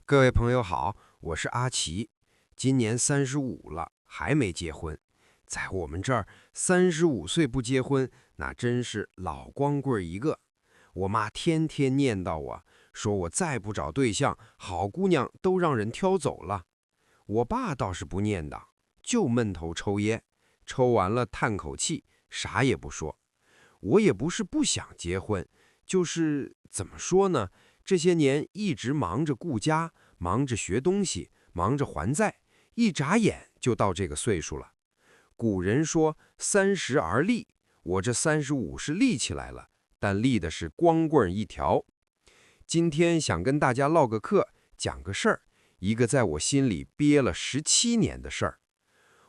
各位朋友好，我是阿奇，今年35了，还没结婚。在我们这儿，35岁不结婚，那真是老光棍一个。我妈天天念叨我，说我再不找对象，好姑娘都让人挑走了。我爸倒是不念叨，就闷头抽烟，抽完了叹口气，啥也不说。我也不是不想结婚，就是怎么说呢？这些年一直忙着顾家，忙着学东西，忙着还债，一眨眼就到这个岁数了。古人说30而立，我这35是立起来了，但立的是光棍一条。今天想跟大家唠个嗑，讲个事儿，一个在我心里憋了17年的事儿。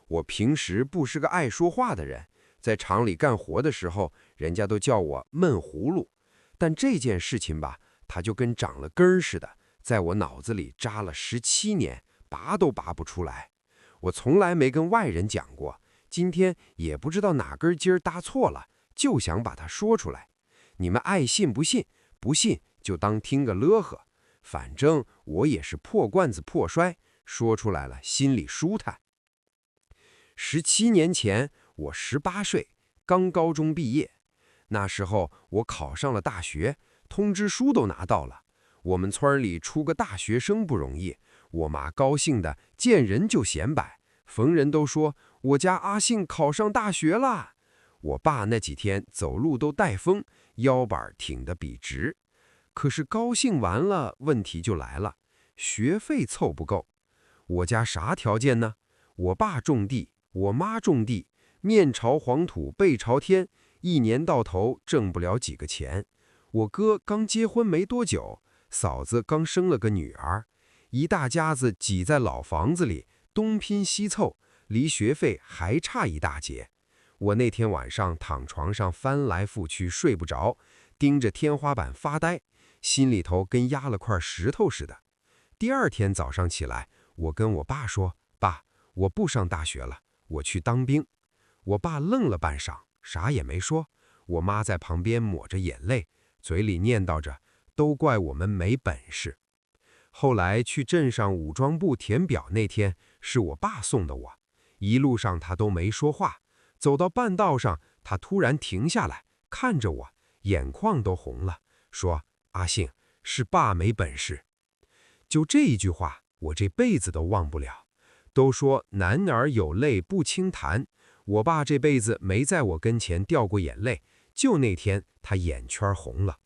我平时不是个爱说话的人，在厂里干活的时候，人家都叫我闷葫芦。但这件事情吧，它就跟长了根儿似的，在我脑子里扎了17年，拔都拔不出来。我从来没跟外人讲过，今天也不知道哪根筋搭错了，就想把它说出来。你们爱信不信，不信就当听个乐呵。反正我也是破罐子破摔，说出来了心里舒坦。17年前，我18岁，刚高中毕业。那时候我考上了大学，通知书都拿到了。我们村里出个大学生不容易，我妈高兴的见人就显摆，逢人都说我家阿信考上大学了。我爸那几天走路都带风，腰板挺得笔直。可是高兴完了，问题就来了，学费凑不够。我家啥条件呢？我爸种地，我妈种地，面朝黄土背朝天，一年到头挣不了几个钱。我哥刚结婚没多久，嫂子刚生了个女儿，一大家子挤在老房子里，东拼西凑，离学费还差一大截。我那天晚上躺床上翻来覆去睡不着，盯着天花板发呆，心里头跟压了块石头似的。第二天早上起来，我跟我爸说：爸，我不上大学了，我去当兵。我爸愣了半晌，啥也没说。我妈在旁边抹着眼泪，嘴里念叨着：都怪我们没本事。后来去镇上武装部填表那天，是我爸送的我。一路上他都没说话，走到半道上，他突然停下来，看着我，眼眶都红了，说：阿信，是爸没本事。就这一句话，我这辈子都忘不了。都说男儿有泪不轻弹，我爸这辈子没在我跟前掉过眼泪，就那天他眼圈红了。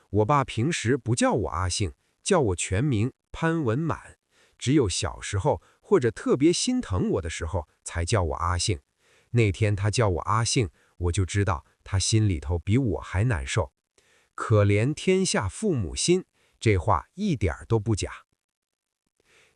我爸平时不叫我阿信，叫我全名潘文满，只有小时候或者特别心疼我的时候才叫我阿信。那天他叫我阿信，我就知道他心里头比我还难受。可怜天下父母心，这话一点都不假。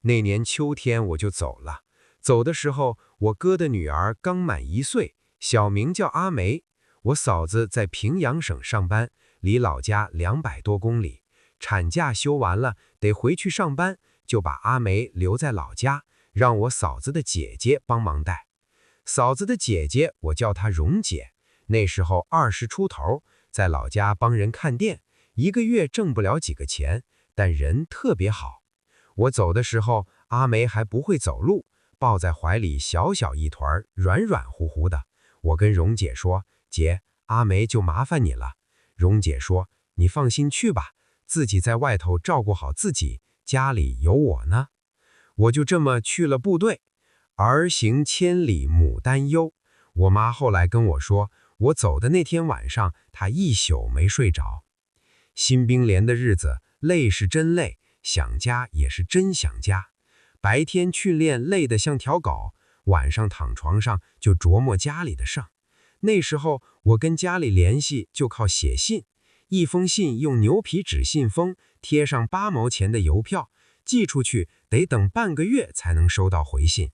那年秋天我就走了，走的时候，我哥的女儿刚满1岁，小名叫阿梅。我嫂子在平阳省上班，离老家200多公里，产假休完了得回去上班，就把阿梅留在老家，让我嫂子的姐姐帮忙带。嫂子的姐姐我叫她蓉姐，那时候20出头，在老家帮人看店，一个月挣不了几个钱，但人特别好。我走的时候，阿梅还不会走路，抱在怀里小小一团，软软乎乎的。我跟蓉姐说：姐，阿梅就麻烦你了。蓉姐说：你放心去吧，自己在外头照顾好自己，家里有我呢。我就这么去了部队。儿行千里母担忧。我妈后来跟我说，我走的那天晚上，她一宿没睡着。新兵连的日子，累是真累，想家也是真想家。白天训练累得像条狗，晚上躺床上就琢磨家里的事儿。那时候我跟家里联系就靠写信，一封信用牛皮纸信封贴上8毛钱的邮票，寄出去得等半个月才能收到回信。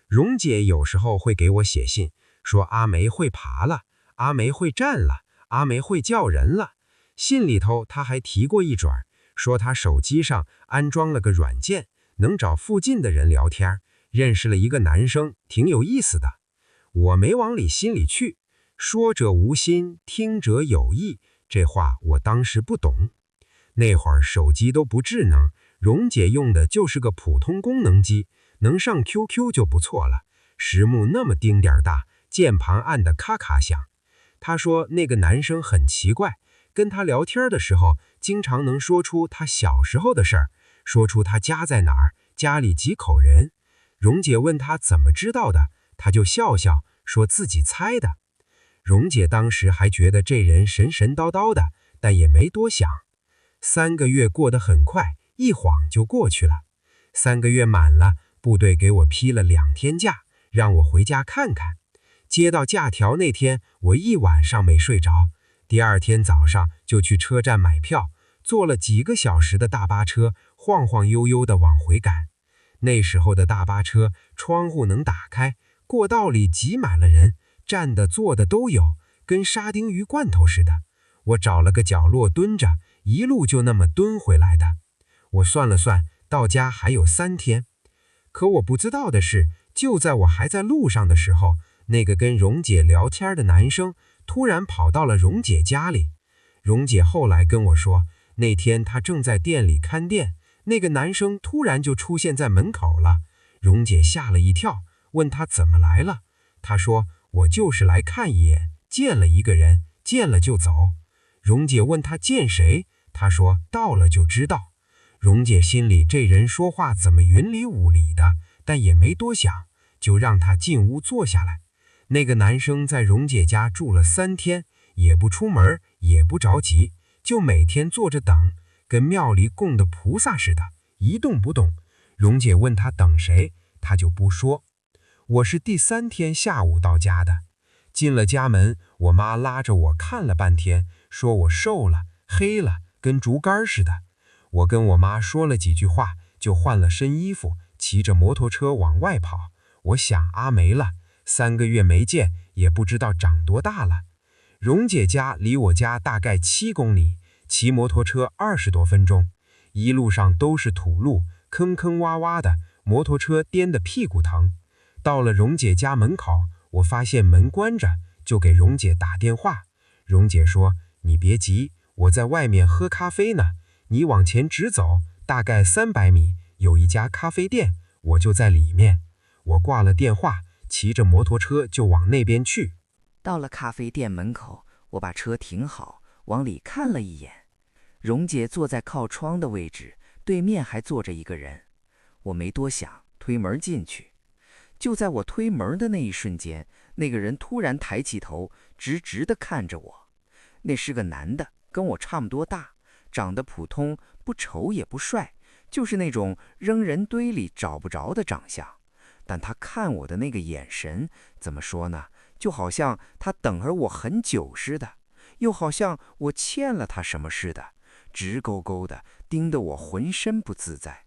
蓉姐有时候会给我写信，说阿梅会爬了，阿梅会站了，阿梅会叫人了。信里头她还提过一转，说她手机上安装了个软件，能找附近的人聊天，认识了一个男生，挺有意思的。我没往心里去，说者无心，听者有意，这话我当时不懂。那会儿手机都不智能，蓉姐用的就是个普通功能机，能上 QQ 就不错了。石幕那么丁点大，键盘按得咔咔响。她说那个男生很奇怪，跟他聊天的时候，经常能说出他小时候的事儿，说出他家在哪儿，家里几口人。蓉姐问他怎么知道的，他就笑笑，说自己猜的。蓉姐当时还觉得这人神神叨叨的，但也没多想。3个月过得很快，一晃就过去了。3个月满了，部队给我批了2天假，让我回家看看。接到假条那天，我一晚上没睡着。第2天早上就去车站买票，坐了几个小时的大巴车，晃晃悠悠地往回赶。那时候的大巴车窗户能打开，过道里挤满了人，站的坐的都有，跟沙丁鱼罐头似的。我找了个角落蹲着，一路就那么蹲回来的。我算了算，到家还有3天。可我不知道的是，就在我还在路上的时候，那个跟蓉姐聊天的男生突然跑到了蓉姐家里。蓉姐后来跟我说，那天她正在店里看店，那个男生突然就出现在门口了。蓉姐吓了一跳，问他怎么来了。他说，我就是来看一眼，见了一个人，见了就走。蓉姐问他见谁，他说到了就知道。蓉姐心里这人说话怎么云里雾里的，但也没多想，就让他进屋坐下来。那个男生在蓉姐家住了3天，也不出门，也不着急，就每天坐着等，跟庙里供的菩萨似的，一动不动。蓉姐问他等谁，他就不说。我是第3天下午到家的。进了家门，我妈拉着我看了半天，说我瘦了，黑了，跟竹竿似的。我跟我妈说了几句话，就换了身衣服，骑着摩托车往外跑。我想阿梅了，3个月没见，也不知道长多大了。蓉姐家离我家大概7公里，骑摩托车20多分钟。一路上都是土路，坑坑洼洼的，摩托车颠得屁股疼。到了蓉姐家门口，我发现门关着，就给蓉姐打电话。蓉姐说，你别急，我在外面喝咖啡呢，你往前直走，大概300米，有一家咖啡店，我就在里面。我挂了电话，骑着摩托车就往那边去。到了咖啡店门口，我把车停好，往里看了一眼。蓉姐坐在靠窗的位置，对面还坐着一个人。我没多想，推门进去。就在我推门的那一瞬间，那个人突然抬起头，直直地看着我。那是个男的，跟我差不多大，长得普通，不丑也不帅，就是那种扔人堆里找不着的长相。但他看我的那个眼神，怎么说呢，就好像他等着我很久似的，又好像我欠了他什么似的，直勾勾的盯得我浑身不自在。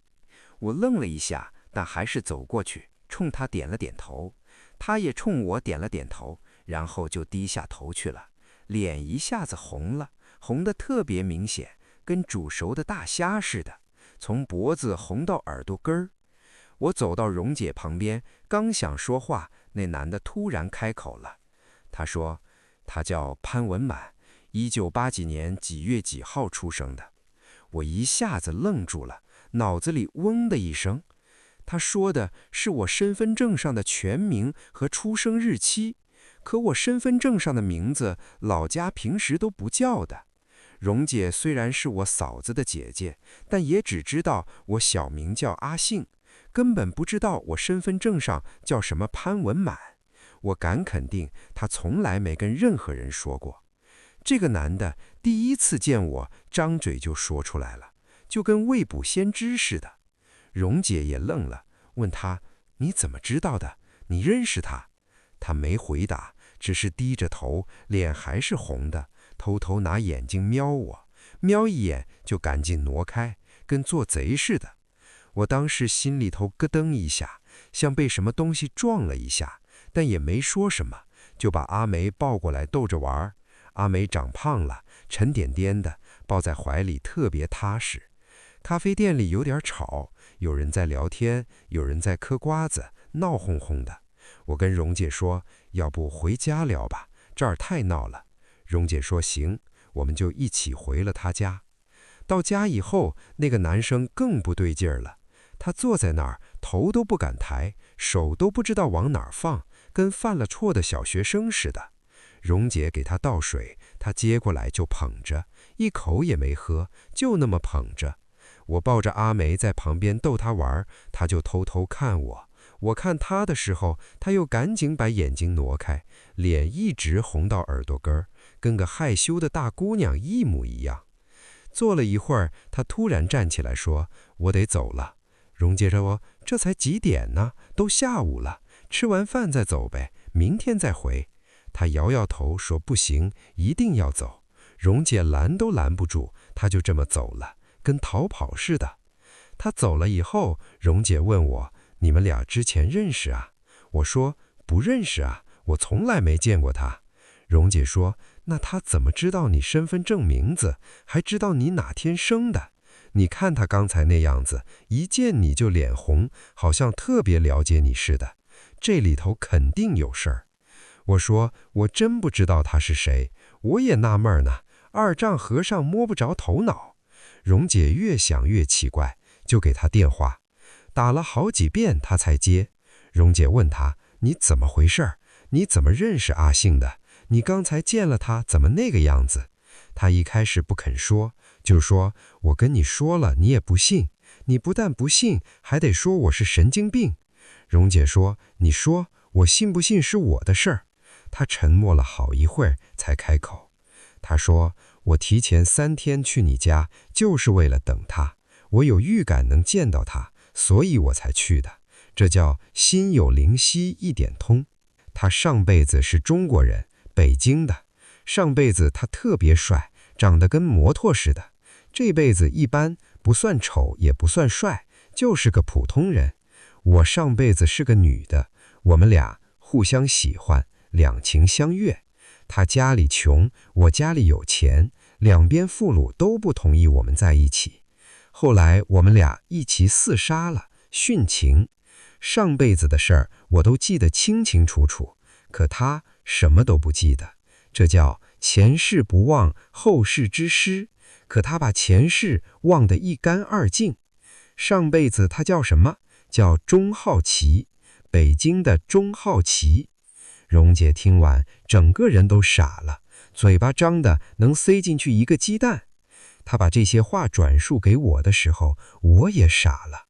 我愣了一下，但还是走过去，冲他点了点头。他也冲我点了点头，然后就低下头去了，脸一下子红了，红得特别明显，跟煮熟的大虾似的，从脖子红到耳朵根儿。我走到蓉姐旁边，刚想说话，那男的突然开口了。他说，他叫潘文满，1980几年几月几号出生的。我一下子愣住了，脑子里嗡的一声。他说的是我身份证上的全名和出生日期，可我身份证上的名字，老家平时都不叫的。蓉姐虽然是我嫂子的姐姐，但也只知道我小名叫阿信，根本不知道我身份证上叫什么潘文满。我敢肯定，他从来没跟任何人说过。这个男的第一次见我，张嘴就说出来了，就跟未卜先知似的。蓉姐也愣了，问他，你怎么知道的？你认识他？他没回答，只是低着头，脸还是红的，偷偷拿眼睛瞄我，瞄一眼就赶紧挪开，跟做贼似的。我当时心里头咯噔一下，像被什么东西撞了一下，但也没说什么，就把阿梅抱过来逗着玩。阿梅长胖了，沉甸甸的，抱在怀里特别踏实。咖啡店里有点吵，有人在聊天，有人在嗑瓜子，闹哄哄的。我跟蓉姐说，要不回家聊吧，这儿太闹了。蓉姐说行，我们就一起回了她家。到家以后，那个男生更不对劲儿了。他坐在那儿，头都不敢抬，手都不知道往哪儿放，跟犯了错的小学生似的。蓉姐给他倒水，他接过来就捧着，一口也没喝，就那么捧着。我抱着阿梅在旁边逗他玩，他就偷偷看我。我看他的时候，他又赶紧把眼睛挪开，脸一直红到耳朵根儿，跟个害羞的大姑娘一模一样。坐了一会儿，他突然站起来说：“我得走了。”蓉姐说：“这才几点呢？都下午了，吃完饭再走呗，明天再回。”他摇摇头说：“不行，一定要走。”蓉姐拦都拦不住，他就这么走了，跟逃跑似的。他走了以后，蓉姐问我：“你们俩之前认识啊？”我说：“不认识啊，我从来没见过他。”蓉姐说：“那他怎么知道你身份证名字，还知道你哪天生的？你看他刚才那样子，一见你就脸红，好像特别了解你似的。这里头肯定有事儿。”我说：“我真不知道他是谁，我也纳闷呢，二丈和尚摸不着头脑。”蓉姐越想越奇怪，就给他电话，打了好几遍他才接。蓉姐问他：“你怎么回事？你怎么认识阿信的？你刚才见了他，怎么那个样子？”他一开始不肯说，就说：“我跟你说了，你也不信。你不但不信，还得说我是神经病。”蓉姐说：“你说，我信不信是我的事儿。”他沉默了好一会儿，才开口。他说：“我提前3天去你家，就是为了等他。我有预感能见到他，所以我才去的。这叫心有灵犀一点通。他上辈子是中国人，北京的。上辈子他特别帅，长得跟摩托似的。这辈子一般，不算丑，也不算帅，就是个普通人。我上辈子是个女的，我们俩互相喜欢，两情相悦。他家里穷，我家里有钱，两边父母都不同意我们在一起。后来我们俩一起厮杀了，殉情。上辈子的事儿我都记得清清楚楚，可他什么都不记得。这叫前世不忘，后世之师。可他把前世忘得一干二净。上辈子他叫什么？叫钟浩奇，北京的钟浩奇。蓉姐听完，整个人都傻了，嘴巴张得能塞进去一个鸡蛋。她把这些话转述给我的时候，我也傻了。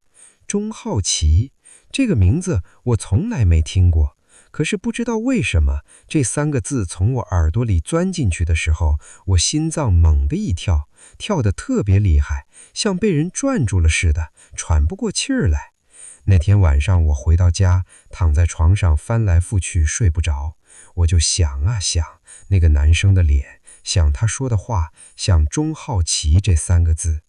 钟浩奇这个名字我从来没听过，可是不知道为什么，这3个字从我耳朵里钻进去的时候，我心脏猛地一跳，跳得特别厉害，像被人转住了似的，喘不过气儿来。那天晚上我回到家，躺在床上翻来覆去睡不着，我就想啊想那个男生的脸，想他说的话，想钟浩奇这3个字。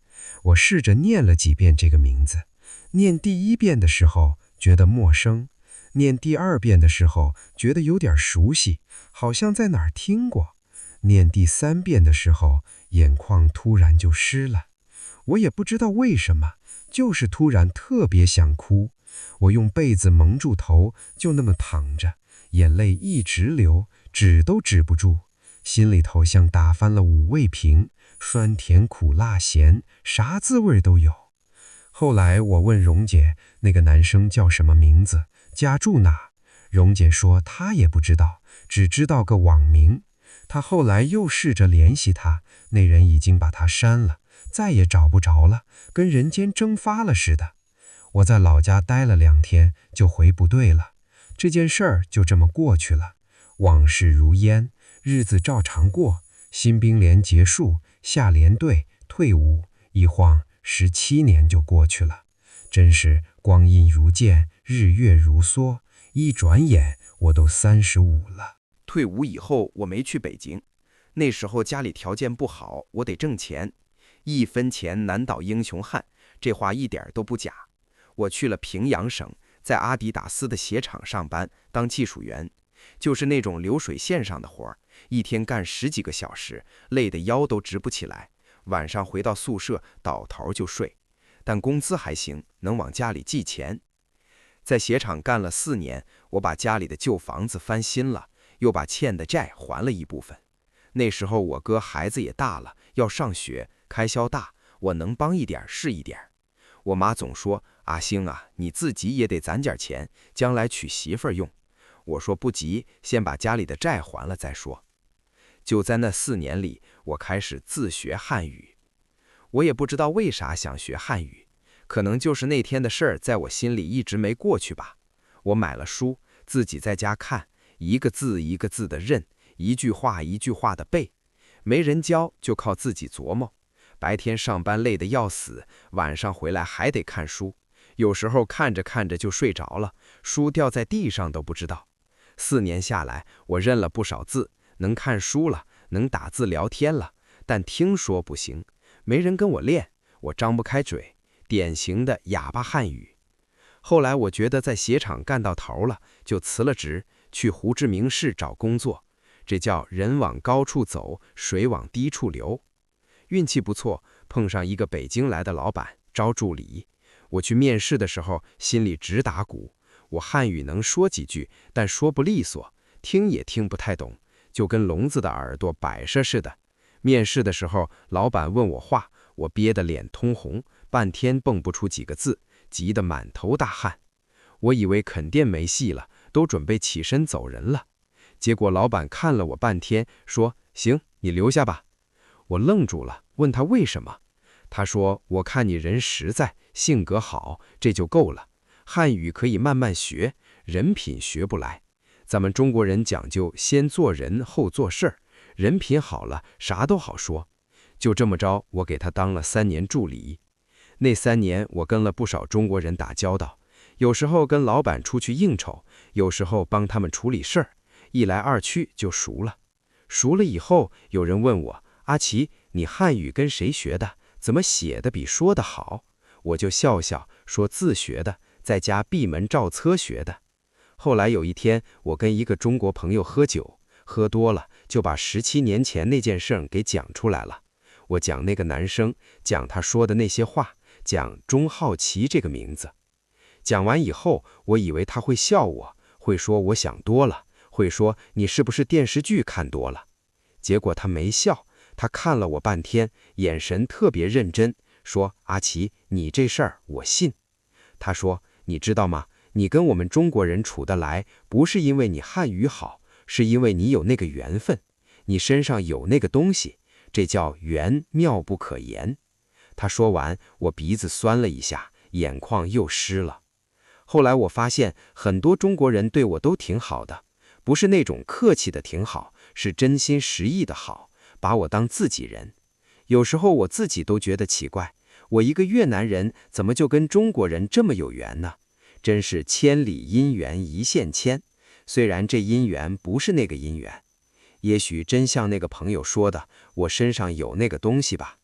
我试着念了几遍这个名字，念第1遍的时候觉得陌生，念第2遍的时候觉得有点熟悉，好像在哪儿听过，念第3遍的时候眼眶突然就湿了。我也不知道为什么，就是突然特别想哭。我用被子蒙住头，就那么躺着，眼泪一直流，止都止不住，心里头像打翻了5味瓶，酸甜苦辣咸，啥滋味都有。后来我问蓉姐，那个男生叫什么名字，家住哪？蓉姐说她也不知道，只知道个网名。她后来又试着联系他，那人已经把他删了，再也找不着了，跟人间蒸发了似的。我在老家待了2天，就回部队了。这件事儿就这么过去了，往事如烟，日子照常过。新兵连结束，下连队退伍，一晃17年就过去了。真是光阴如箭，日月如梭，一转眼我都35了。退伍以后，我没去北京，那时候家里条件不好，我得挣钱，一分钱难倒英雄汉，这话一点都不假。我去了平阳省，在阿迪达斯的鞋厂上班，当技术员，就是那种流水线上的活，一天干10几个小时，累得腰都直不起来。晚上回到宿舍倒头就睡，但工资还行，能往家里寄钱。在鞋厂干了4年，我把家里的旧房子翻新了，又把欠的债还了一部分。那时候我哥孩子也大了，要上学，开销大，我能帮一点是一点。我妈总说，阿星啊，你自己也得攒点钱，将来娶媳妇儿用。我说不急，先把家里的债还了再说。就在那4年里，我开始自学汉语。我也不知道为啥想学汉语，可能就是那天的事儿在我心里一直没过去吧。我买了书，自己在家看，一个字一个字的认，一句话一句话的背。没人教，就靠自己琢磨。白天上班累得要死，晚上回来还得看书，有时候看着看着就睡着了，书掉在地上都不知道。4年下来，我认了不少字，能看书了，能打字聊天了，但听说不行，没人跟我练，我张不开嘴，典型的哑巴汉语。后来我觉得在鞋厂干到头了，就辞了职，去胡志明市找工作。这叫人往高处走，水往低处流。运气不错，碰上一个北京来的老板招助理。我去面试的时候，心里直打鼓。我汉语能说几句，但说不利索，听也听不太懂，就跟聋子的耳朵摆设似的。面试的时候，老板问我话，我憋得脸通红，半天蹦不出几个字，急得满头大汗。我以为肯定没戏了，都准备起身走人了。结果老板看了我半天，说：“行，你留下吧。”我愣住了，问他为什么。他说：“我看你人实在，性格好，这就够了。汉语可以慢慢学，人品学不来。咱们中国人讲究先做人后做事儿，人品好了，啥都好说。”就这么着，我给他当了3年助理。那3年，我跟了不少中国人打交道，有时候跟老板出去应酬，有时候帮他们处理事儿，一来二去就熟了。熟了以后，有人问我：“阿奇，你汉语跟谁学的？怎么写的比说的好？”我就笑笑说自学的，在家闭门照册学的。后来有一天，我跟一个中国朋友喝酒，喝多了就把17年前那件事给讲出来了。我讲那个男生，讲他说的那些话，讲钟浩奇这个名字。讲完以后，我以为他会笑我，会说我想多了，会说你是不是电视剧看多了。结果他没笑，他看了我半天，眼神特别认真，说：“阿奇，你这事儿我信。”他说：“你知道吗？你跟我们中国人处得来，不是因为你汉语好，是因为你有那个缘分，你身上有那个东西，这叫缘，妙不可言。”他说完，我鼻子酸了一下，眼眶又湿了。后来我发现，很多中国人对我都挺好的，不是那种客气的挺好，是真心实意的好，把我当自己人。有时候我自己都觉得奇怪，我一个越南人怎么就跟中国人这么有缘呢？真是千里姻缘一线牵，虽然这姻缘不是那个姻缘。也许真像那个朋友说的，我身上有那个东西吧。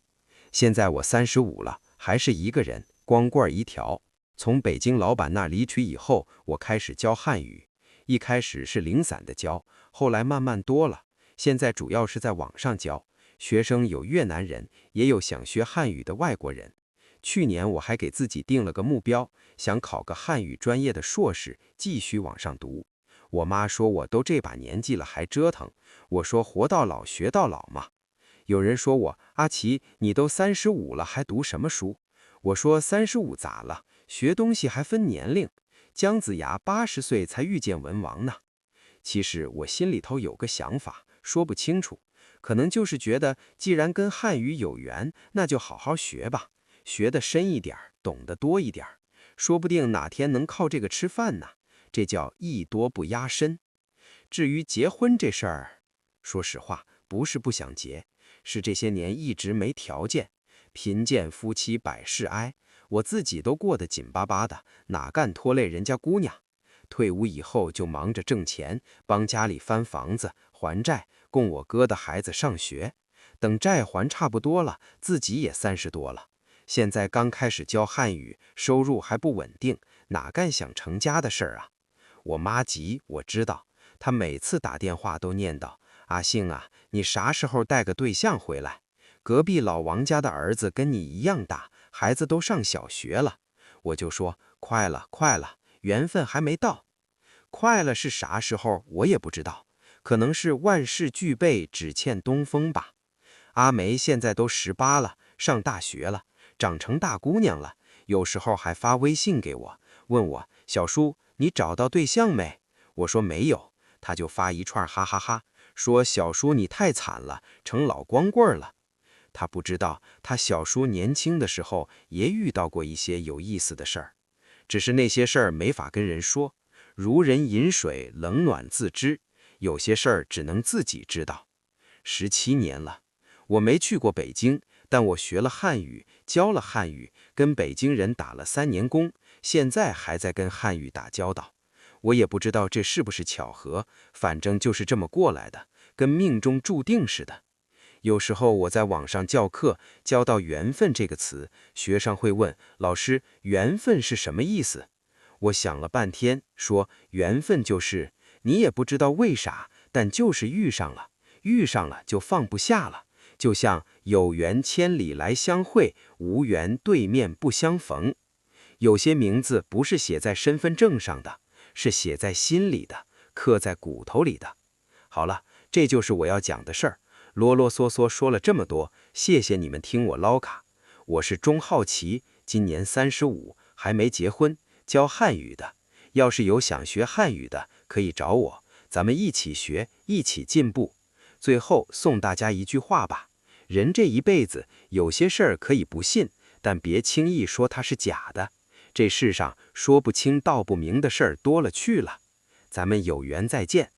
现在我35了，还是一个人，光棍一条。从北京老板那离去以后，我开始教汉语。一开始是零散的教，后来慢慢多了。现在主要是在网上教，学生有越南人，也有想学汉语的外国人。去年我还给自己定了个目标，想考个汉语专业的硕士，继续往上读。我妈说我都这把年纪了还折腾，我说活到老学到老嘛。有人说我：“阿奇，你都35了还读什么书？”我说35咋了？学东西还分年龄，姜子牙80岁才遇见文王呢。其实我心里头有个想法，说不清楚，可能就是觉得既然跟汉语有缘，那就好好学吧，学得深一点，懂得多一点，说不定哪天能靠这个吃饭呢。这叫艺多不压身。至于结婚这事儿，说实话，不是不想结，是这些年一直没条件。贫贱夫妻百事哀，我自己都过得紧巴巴的，哪干拖累人家姑娘？退伍以后就忙着挣钱，帮家里翻房子、还债，供我哥的孩子上学。等债还差不多了，自己也30多了。现在刚开始教汉语，收入还不稳定，哪干想成家的事儿啊？我妈急，我知道，她每次打电话都念叨：“阿信啊，你啥时候带个对象回来？隔壁老王家的儿子跟你一样大，孩子都上小学了。”我就说：“快了，快了，缘分还没到。”快了是啥时候我也不知道，可能是万事俱备，只欠东风吧。阿梅现在都18了，上大学了，长成大姑娘了，有时候还发微信给我，问我小叔你找到对象没？我说没有，他就发一串哈哈哈，说小叔你太惨了，成老光棍了。他不知道，他小叔年轻的时候也遇到过一些有意思的事儿，只是那些事儿没法跟人说，如人饮水，冷暖自知，有些事儿只能自己知道。17年了，我没去过北京，但我学了汉语，教了汉语，跟北京人打了3年工，现在还在跟汉语打交道。我也不知道这是不是巧合，反正就是这么过来的，跟命中注定似的。有时候我在网上教课，教到缘分这个词，学生会问老师，缘分是什么意思？我想了半天，说缘分就是你也不知道为啥，但就是遇上了，遇上了就放不下了，就像有缘千里来相会，无缘对面不相逢。有些名字不是写在身份证上的，是写在心里的，刻在骨头里的。好了，这就是我要讲的事儿。啰啰嗦嗦说了这么多，谢谢你们听我唠嗑。我是钟浩奇，今年35，还没结婚，教汉语的。要是有想学汉语的，可以找我，咱们一起学，一起进步。最后送大家一句话吧：人这一辈子，有些事儿可以不信，但别轻易说它是假的。这世上说不清道不明的事儿多了去了。咱们有缘再见。